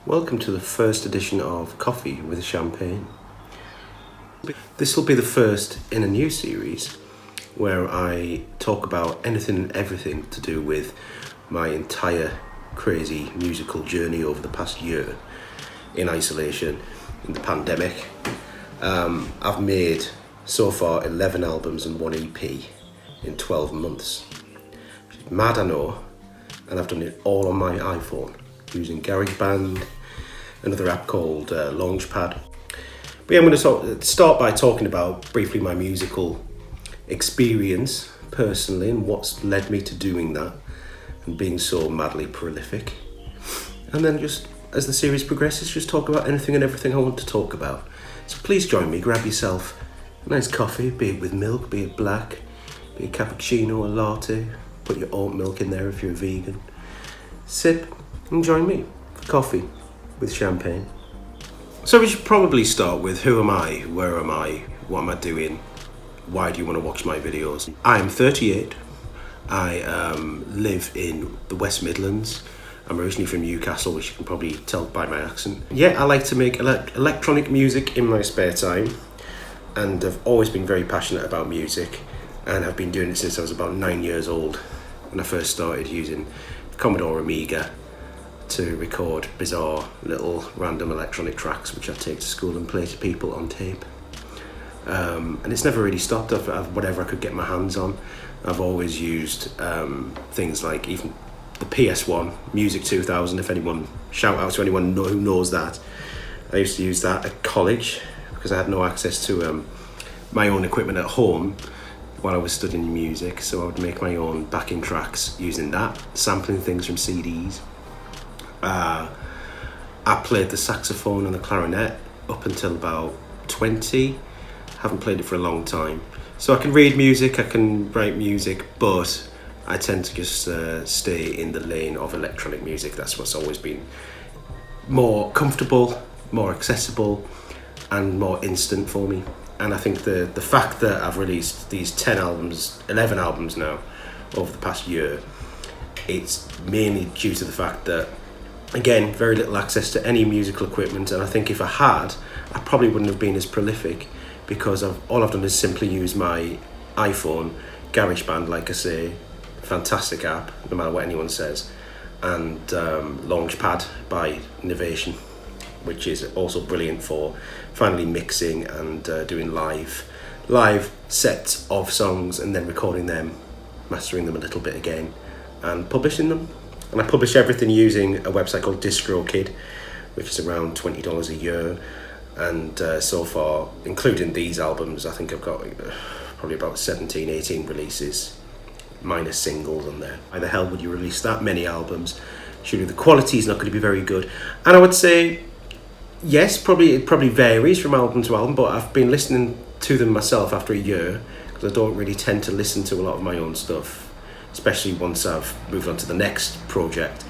Welcome to the first edition of Coffee with Champagne. This will be the first in a new series where I talk about anything and everything to do with my entire crazy musical journey over the past year in isolation, in the pandemic. I've made so far 11 albums and 1 EP in 12 months. Mad, I know, and I've done it all on my iPhone using GarageBand, another app called Launchpad. But yeah, I'm going to start by talking about briefly my musical experience personally and what's led me to doing that and being so madly prolific. And then just as the series progresses, just talk about anything and everything I want to talk about. So please join me, grab yourself a nice coffee, be it with milk, be it black, be it cappuccino or latte, put your oat milk in there if you're a vegan. Sip and join me for Coffee with Champagne. So we should probably start with who am I, where am I, what am I doing, why do you want to watch my videos? I'm 38, I live in the West Midlands. I'm originally from Newcastle, which you can probably tell by my accent. Yeah, I like to make electronic music in my spare time, and I've always been very passionate about music, and I've been doing it since I was about 9 years old when I first started using Commodore Amiga to record bizarre little random electronic tracks which I take to school and play to people on tape. And it's never really stopped. I've whatever I could get my hands on. I've always used things like even the PS1, Music 2000, if anyone, shout out to anyone who knows that. I used to use that at college because I had no access to my own equipment at home while I was studying music, so I would make my own backing tracks using that, sampling things from CDs. I played the saxophone and the clarinet up until about 20. Haven't played it for a long time. So I can read music, I can write music, but I tend to just stay in the lane of electronic music. That's what's always been more comfortable, more accessible, and more instant for me. And I think the fact that I've released these 11 albums now over the past year, it's mainly due to the fact that, again, very little access to any musical equipment, and I think if I had, I probably wouldn't have been as prolific because all I've done is simply use my iPhone, GarageBand, like I say, fantastic app, no matter what anyone says, and Launchpad by Innovation, which is also brilliant for finally mixing and doing live sets of songs and then recording them, mastering them a little bit again, and publishing them. And I publish everything using a website called DistroKid, which is around $20 a year. And so far, including these albums, I think I've got probably about 17, 18 releases, minus singles on there. Why the hell would you release that many albums? Surely the quality is not going to be very good. And I would say, yes, it probably varies from album to album, but I've been listening to them myself after a year, because I don't really tend to listen to a lot of my own stuff, especially once I've moved on to the next project.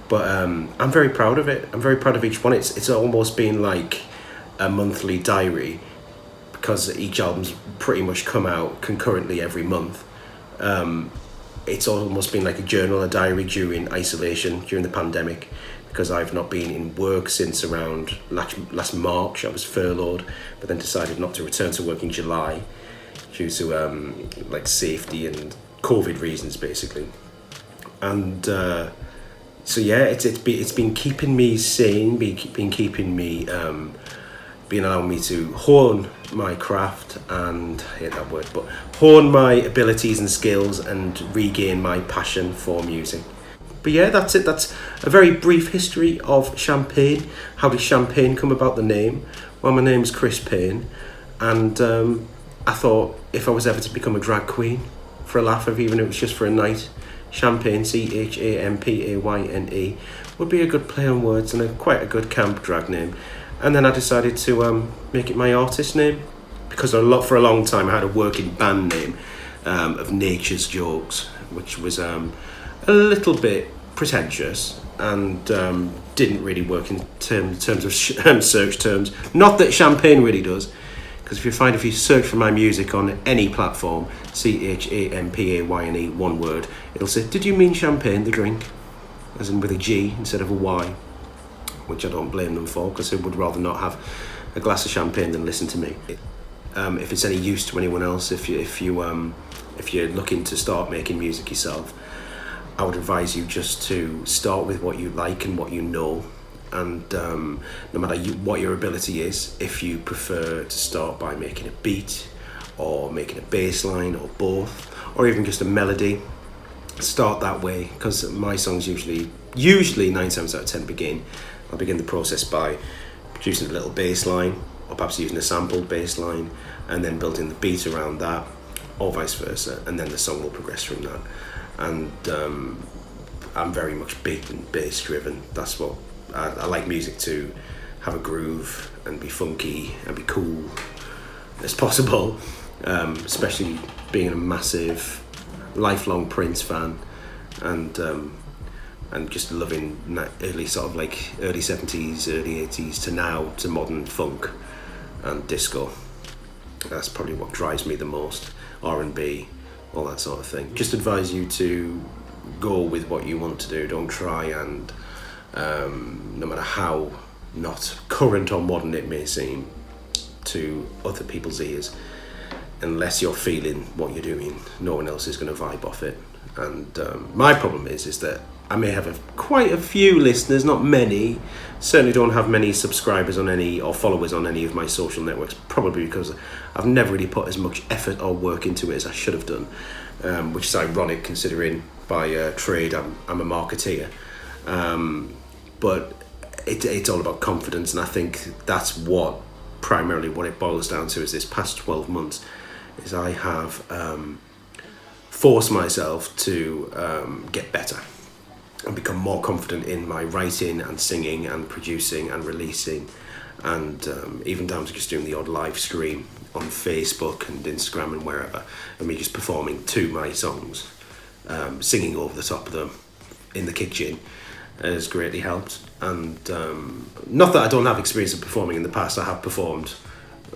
But I'm very proud of it. I'm very proud of each one. It's almost been like a monthly diary, because each album's pretty much come out concurrently every month. It's almost been like a journal, a diary during isolation, during the pandemic, because I've not been in work since around last March. I was furloughed, but then decided not to return to work in July due to like safety and COVID reasons, basically. And so yeah, it's been keeping me sane, been keeping me been allowing me to hone my craft and, I hate that word, but hone my abilities and skills and regain my passion for music. But yeah, that's it. That's a very brief history of Champagne. How did Champagne come about, the name? Well, my name's Chris Payne, and I thought if I was ever to become a drag queen for a laugh, even if it was just for a night, Champagne, CHAMPAYNE, would be a good play on words and quite a good camp drag name. And then I decided to make it my artist name, because for a long time I had a working band name of Nature's Jokes, which was a little bit pretentious and didn't really work in terms of search terms. Not that Champagne really does, because if you search for my music on any platform, CHAMPAYNE, one word, it'll say, "Did you mean champagne, the drink?" as in with a G instead of a Y, which I don't blame them for, because I would rather not have a glass of champagne than listen to me. If it's any use to anyone else, if you're looking to start making music yourself, I would advise you just to start with what you like and what you know, and no matter what your ability is, if you prefer to start by making a beat or making a bass line or both, or even just a melody, start that way, because my songs usually 9 times out of 10 I'll begin the process by producing a little bass line, or perhaps using a sampled bass line, and then building the beat around that, or vice versa, and then the song will progress from that. And I'm very much beat and bass driven. That's what I like music to have a groove and be funky and be cool as possible, especially being a massive lifelong Prince fan, and just loving early 70s, early 80s to now to modern funk and disco. That's probably what drives me the most. R&B, all that sort of thing. Just advise you to go with what you want to do. Don't try and, no matter how not current or modern it may seem to other people's ears, unless you're feeling what you're doing, no one else is going to vibe off it. And my problem is that I may have quite a few listeners, not many. Certainly don't have many subscribers on any or followers on any of my social networks, probably because I've never really put as much effort or work into it as I should have done, which is ironic considering by trade I'm a marketeer. But it's all about confidence, and I think that's primarily what it boils down to. Is this past 12 months is I have forced myself to get better and become more confident in my writing and singing and producing and releasing, and even down to just doing the odd live stream on Facebook and Instagram and wherever, and me just performing to my songs, singing over the top of them in the kitchen has greatly helped. And not that I don't have experience of performing in the past. I have performed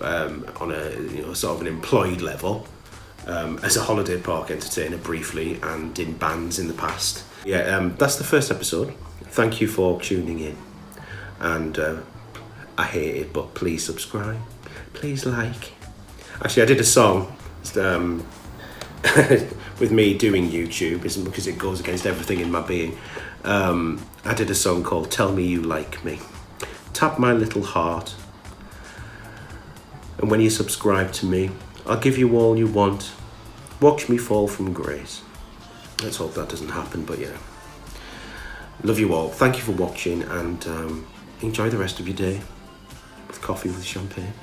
on a sort of an employed level, as a holiday park entertainer briefly, and in bands in the past. That's the first episode. Thank you for tuning in, and I hate it, but please subscribe, please like. Actually, I did a song with me doing YouTube, isn't because it goes against everything in my being. I did a song called Tell Me You Like Me. Tap my little heart, and when you subscribe to me, I'll give you all you want. Watch me fall from grace. Let's hope that doesn't happen, but yeah. Love you all. Thank you for watching, and enjoy the rest of your day with coffee with champagne.